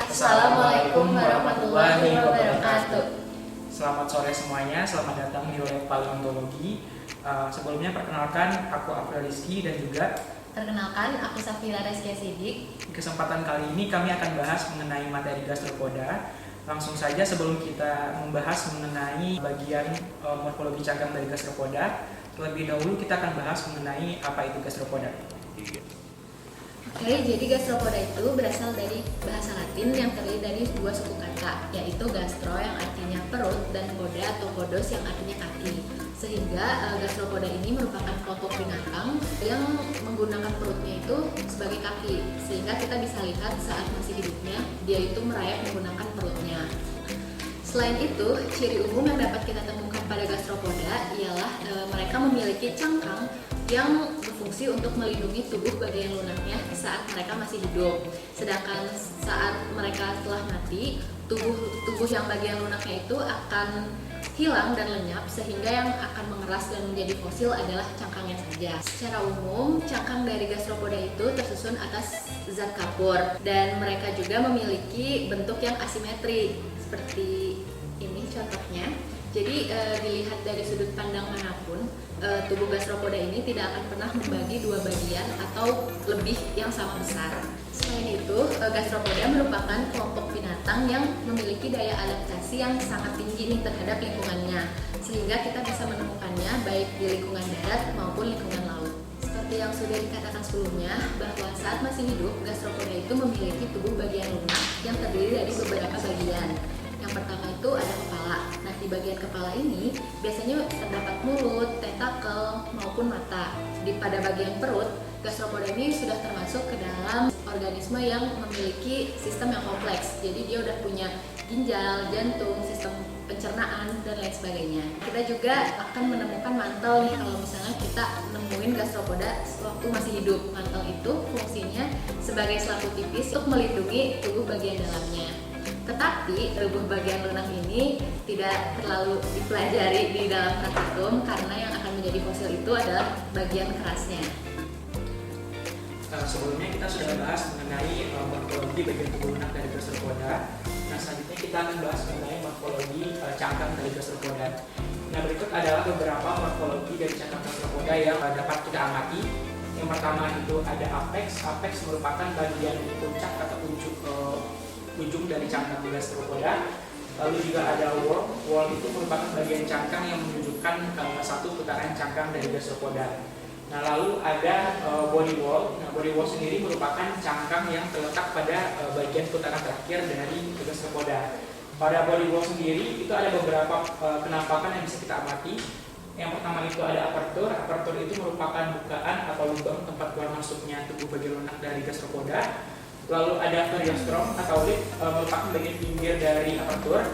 Assalamualaikum warahmatullahi wabarakatuh. Selamat sore semuanya, selamat datang di Lab Paleontologi. Sebelumnya perkenalkan, aku April Rizky dan juga Perkenalkan, aku Safira Reskia Sidik. di kesempatan kali ini kami akan bahas mengenai materi gastropoda. Langsung saja sebelum kita membahas mengenai bagian morfologi cangkang dari gastropoda, terlebih dahulu kita akan bahas mengenai apa itu gastropoda. Oke, jadi gastropoda itu berasal dari bahasa Latin yang terdiri dari dua suku kata, yaitu gastro yang artinya perut dan poda atau podos yang artinya kaki. Sehingga gastropoda ini merupakan kelompok binatang yang menggunakan perutnya itu sebagai kaki, sehingga kita bisa lihat saat masih hidupnya dia itu merayap menggunakan perutnya. Selain itu, ciri umum yang dapat kita temukan pada gastropoda ialah mereka memiliki cangkang yang berfungsi untuk melindungi tubuh bagian lunaknya saat mereka masih hidup. Sedangkan saat mereka telah mati, tubuh yang bagian lunaknya itu akan hilang dan lenyap, sehingga yang akan mengeras dan menjadi fosil adalah cangkangnya saja. Secara umum, cangkang dari gastropoda itu tersusun atas zat kapur, dan mereka juga memiliki bentuk yang asimetri seperti ini contohnya. Jadi dilihat dari sudut pandang manapun, tubuh gastropoda ini tidak akan pernah membagi dua bagian atau lebih yang sama besar. Selain itu, gastropoda merupakan kelompok binatang yang memiliki daya adaptasi yang sangat tinggi nih terhadap lingkungannya, sehingga kita bisa menemukannya baik di lingkungan darat maupun lingkungan laut. Seperti yang sudah dikatakan sebelumnya, bahwa saat masih hidup, gastropoda itu memiliki tubuh bagian lunak yang terdiri dari beberapa bagian. Yang pertama itu ada kepala. Nah, di bagian kepala ini biasanya terdapat mulut, tentakel, maupun mata. Pada bagian perut, gastropoda ini sudah termasuk ke dalam organisme yang memiliki sistem yang kompleks. Jadi dia udah punya ginjal, jantung, sistem pencernaan, dan lain sebagainya. Kita juga akan menemukan mantel nih kalau misalnya kita nemuin gastropoda waktu masih hidup. Mantel itu fungsinya sebagai selaput tipis untuk melindungi tubuh bagian dalamnya. Tetapi tubuh bagian lunak ini tidak terlalu dipelajari di dalam praktikum karena yang akan menjadi fosil itu adalah bagian kerasnya. Sebelumnya kita sudah bahas mengenai morfologi bagian tubuh lunak dari gastropoda. Nah, selanjutnya kita akan bahas mengenai morfologi cangkang dari gastropoda. Nah, berikut adalah beberapa morfologi dari cangkang gastropoda yang dapat kita amati. Yang pertama itu ada apex. Apex merupakan bagian puncak atau ujung dari cangkang gastropoda. Lalu juga ada whorl. Whorl itu merupakan bagian cangkang yang menunjukkan satu putaran cangkang dari gastropoda. Nah, lalu ada body whorl. Nah, body whorl sendiri merupakan cangkang yang terletak pada bagian putaran terakhir dari gastropoda. Pada body whorl sendiri itu ada beberapa penampakan yang bisa kita amati. Yang pertama itu ada aperture. Aperture itu merupakan bukaan atau lubang tempat keluar masuknya tubuh bagian lunak dari gastropoda. Lalu ada periostrum atau lip, merupakan bagian pinggir dari aperture.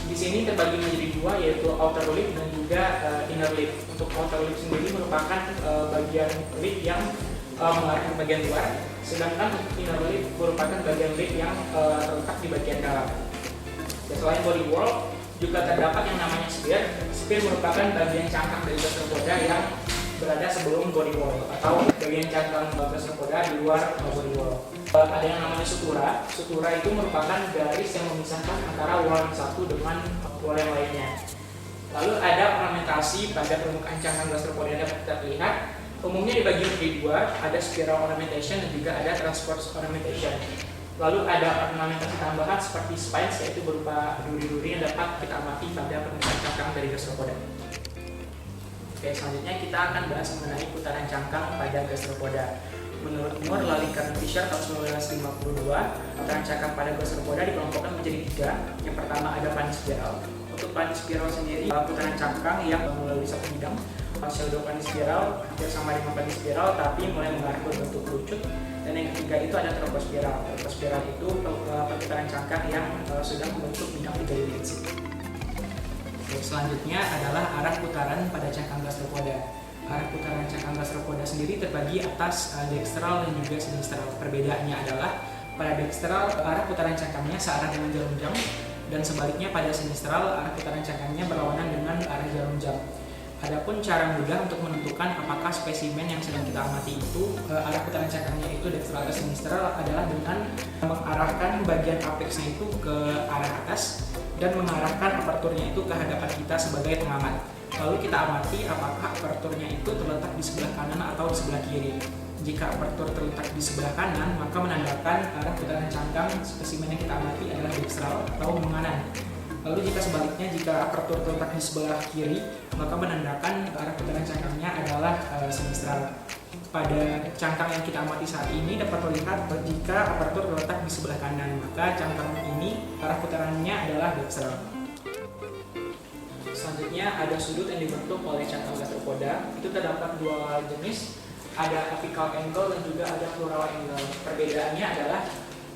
Di sini terbagi menjadi dua, yaitu outer lip dan juga inner lip. Untuk outer lip sendiri merupakan bagian lip yang mengarah ke bagian luar, sedangkan inner lip merupakan bagian lip yang terletak di bagian dalam. Dan selain body whorl, juga terdapat yang namanya spear. Spear merupakan bagian cangkang dari gastropoda yang berada sebelum body whorl atau bagian cangkang gastropoda di luar body whorl. Ada yang namanya sutura. Sutura itu merupakan garis yang memisahkan antara whorl yang satu dengan whorl yang lainnya. Lalu ada ornamentasi pada permukaan cangkang gastropoda yang dapat kita lihat. Umumnya dibagi menjadi dua, ada spiral ornamentation dan juga ada transverse ornamentation. Lalu ada ornamentasi tambahan seperti spines, yaitu berupa duri-duri yang dapat kita amati pada permukaan cangkang dari gastropoda. Oke, selanjutnya kita akan bahas mengenai putaran cangkang pada gastropoda. Menurut Moore, Lally Karen Fisher tahun 1952, putaran cangkang pada gastropoda dikelompokkan menjadi tiga. Yang pertama ada planispiral. Untuk planispiral sendiri, putaran cangkang yang melalui satu bidang. Pseudoplanispiral hampir sama dengan planispiral, tapi mulai mengarah berbentuk kerucut. Dan yang ketiga itu ada tropospiral. Tropospiral itu putaran cangkang yang sudah membentuk bidang tiga dimensi. Selanjutnya adalah arah putaran pada cangkang gastropoda. Arah putaran cangkang gastropoda sendiri terbagi atas dekstral dan juga sinistral. Perbedaannya adalah pada dekstral arah putaran cangkangnya searah dengan jarum jam, dan sebaliknya pada sinistral arah putaran cangkangnya berlawanan dengan arah jarum jam. Adapun cara mudah untuk menentukan apakah spesimen yang sedang kita amati itu arah putaran cangkangnya itu dextral atau sinistral adalah dengan mengarahkan bagian apexnya itu ke arah atas dan mengarahkan aperturnya itu ke hadapan kita sebagai pengamat. Lalu kita amati apakah aperturnya itu terletak di sebelah kanan atau di sebelah kiri. Jika apertur terletak di sebelah kanan, maka menandakan arah putaran cangkang spesimen yang kita amati adalah dextral atau menganan. Lalu jika sebaliknya, jika apertur terletak di sebelah kiri, maka menandakan arah putaran cangkangnya adalah sinistral. Pada cangkang yang kita amati saat ini dapat terlihat jika apertur terletak di sebelah kanan, maka cangkang ini arah putarannya adalah dextral. Selanjutnya ada sudut yang dibentuk oleh cangkang gastropoda. Itu terdapat dua jenis, ada apical angle dan juga ada pleural angle. Perbedaannya adalah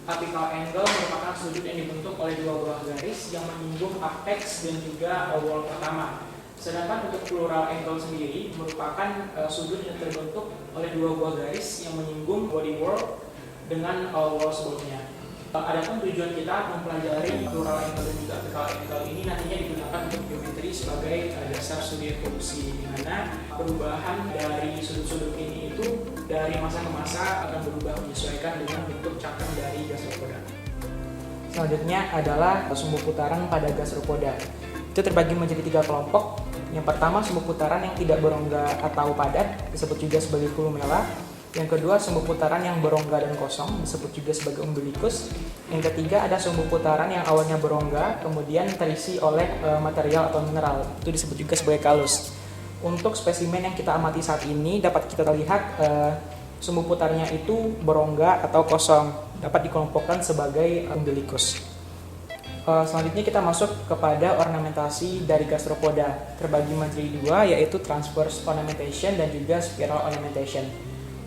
apical angle merupakan sudut yang dibentuk oleh dua buah garis yang menyinggung apex dan juga wall pertama. Sedangkan untuk pleural angle sendiri merupakan sudut yang terbentuk oleh dua buah garis yang menyinggung body wall dengan wall sebelumnya. Adapun tujuan kita mempelajari pleural angle dan juga apical angle ini nantinya digunakan untuk geometri sebagai dasar studi evolusi, di mana perubahan dari sudut-sudut ini itu dari masa ke masa akan berubah menyesuaikan dengan bentuk cangkang dari gastropoda. Selanjutnya adalah sumbu putaran pada gastropoda. Itu terbagi menjadi 3 kelompok. Yang pertama, sumbu putaran yang tidak berongga atau padat, disebut juga sebagai columella. Yang kedua, sumbu putaran yang berongga dan kosong, disebut juga sebagai umbilicus. Yang ketiga, ada sumbu putaran yang awalnya berongga, kemudian terisi oleh material atau mineral, itu disebut juga sebagai kalus. Untuk spesimen yang kita amati saat ini dapat kita lihat sumbu putarnya itu berongga atau kosong, dapat dikelompokkan sebagai umbilicus. Selanjutnya kita masuk kepada ornamentasi dari gastropoda, terbagi menjadi 2, yaitu transverse ornamentation dan juga spiral ornamentation.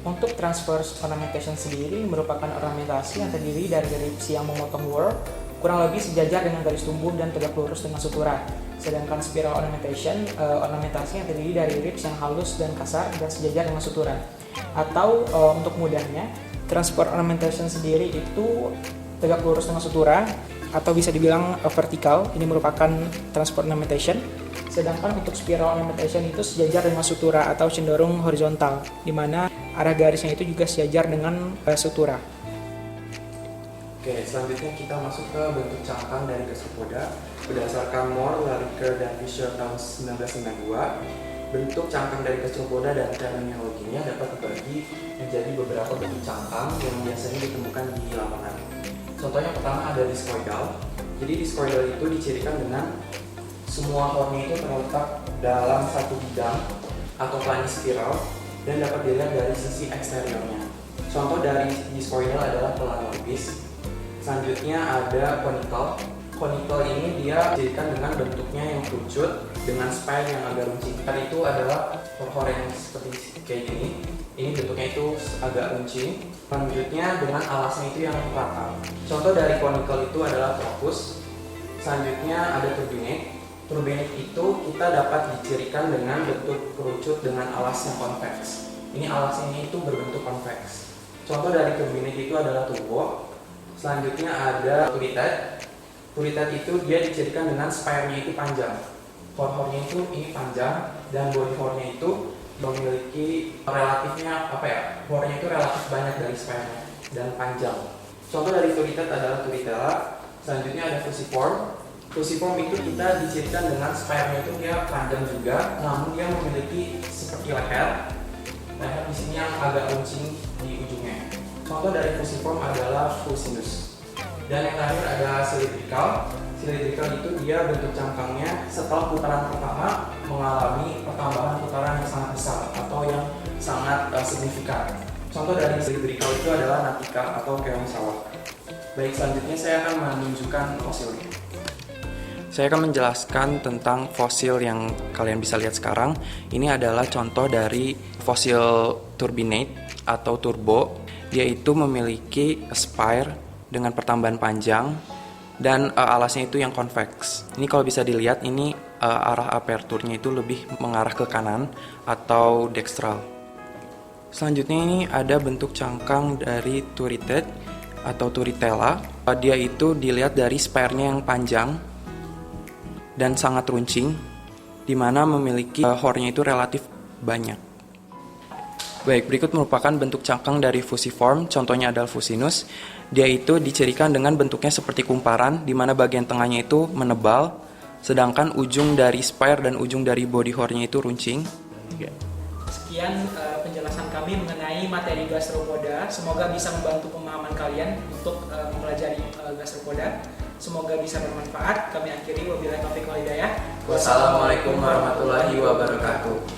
Untuk transverse ornamentation sendiri merupakan ornamentasi yang terdiri dari ribs yang memotong whorl kurang lebih sejajar dengan garis tumbuh dan tegak lurus dengan sutura. Sedangkan spiral ornamentation, ornamentasi yang terdiri dari ribs yang halus dan kasar dan sejajar dengan sutura. Atau untuk mudahnya, transverse ornamentation sendiri itu tegak lurus dengan sutura atau bisa dibilang vertikal. Ini merupakan transverse ornamentation. Sedangkan untuk spiral ornamentation itu sejajar dengan sutura atau cenderung horizontal, di mana arah garisnya itu juga sejajar dengan sutura. Oke, selanjutnya kita masuk ke bentuk cangkang dari gastropoda. Berdasarkan Moore, Lariker, dan Fisher tahun 1992, bentuk cangkang dari gastropoda dan terminologinya dapat dibagi menjadi beberapa bentuk cangkang yang biasanya ditemukan di lapangan. Contoh yang pertama ada discoidal. Jadi discoidal itu dicirikan dengan semua hornya itu terletak dalam satu bidang atau planis spiral dan dapat dilihat dari sisi eksteriornya. Contoh dari discoidal adalah planorbis. Selanjutnya ada conical. Conical ini dia dicirikan dengan bentuknya yang kerucut dengan spine yang agak runcing. Tadi itu adalah hor yang seperti kayak gini. Ini bentuknya itu agak runcing. Selanjutnya dengan alasnya itu yang rata. Contoh dari conical itu adalah tropus. Selanjutnya ada turbinate. Turbinate itu kita dapat dicirikan dengan bentuk kerucut dengan alas yang konveks. Ini alasnya itu berbentuk konveks. Contoh dari turbinate itu adalah turbo. Selanjutnya ada turritate. Turritate itu dia dicirikan dengan spire-nya itu panjang. Core-nya itu ini panjang dan body core-nya itu memiliki relatifnya core-nya itu relatif banyak dari spire-nya dan panjang. Contoh dari turritate adalah turritella. Selanjutnya ada fusiform. Fusiform itu kita dicirikan dengan spire-nya itu dia panjang juga, namun dia memiliki seperti leher. Leher di sini yang agak runcing di ujungnya. Contoh dari fusiform adalah fusinus. Dan yang terakhir ada cylindrical. Cylindrical itu dia bentuk cangkangnya setelah putaran pertama mengalami pertambahan putaran yang sangat besar atau yang sangat signifikan. Contoh dari cylindrical itu adalah natica atau keong sawah. Baik, selanjutnya saya akan menunjukkan fosilnya. Saya akan menjelaskan tentang fosil yang kalian bisa lihat sekarang. Ini adalah contoh dari fosil turbinate atau turbo. Dia itu memiliki spire dengan pertambahan panjang dan alasnya itu yang konveks. Ini kalau bisa dilihat, ini arah aperturnya itu lebih mengarah ke kanan atau dextral. Selanjutnya ini ada bentuk cangkang dari turritate atau turritella. Dia itu dilihat dari spire-nya yang panjang dan sangat runcing. di mana memiliki hornya itu relatif banyak. Baik, berikut merupakan bentuk cangkang dari fusiform, contohnya adalah fusinus. Dia itu dicirikan dengan bentuknya seperti kumparan, di mana bagian tengahnya itu menebal, sedangkan ujung dari spire dan ujung dari body hornya itu runcing. Sekian penjelasan kami mengenai materi gastropoda. Semoga bisa membantu pemahaman kalian untuk mempelajari gastropoda. Semoga bisa bermanfaat. Kami akhiri, wabillahi taufiq wal hidayah. Wassalamualaikum warahmatullahi wabarakatuh.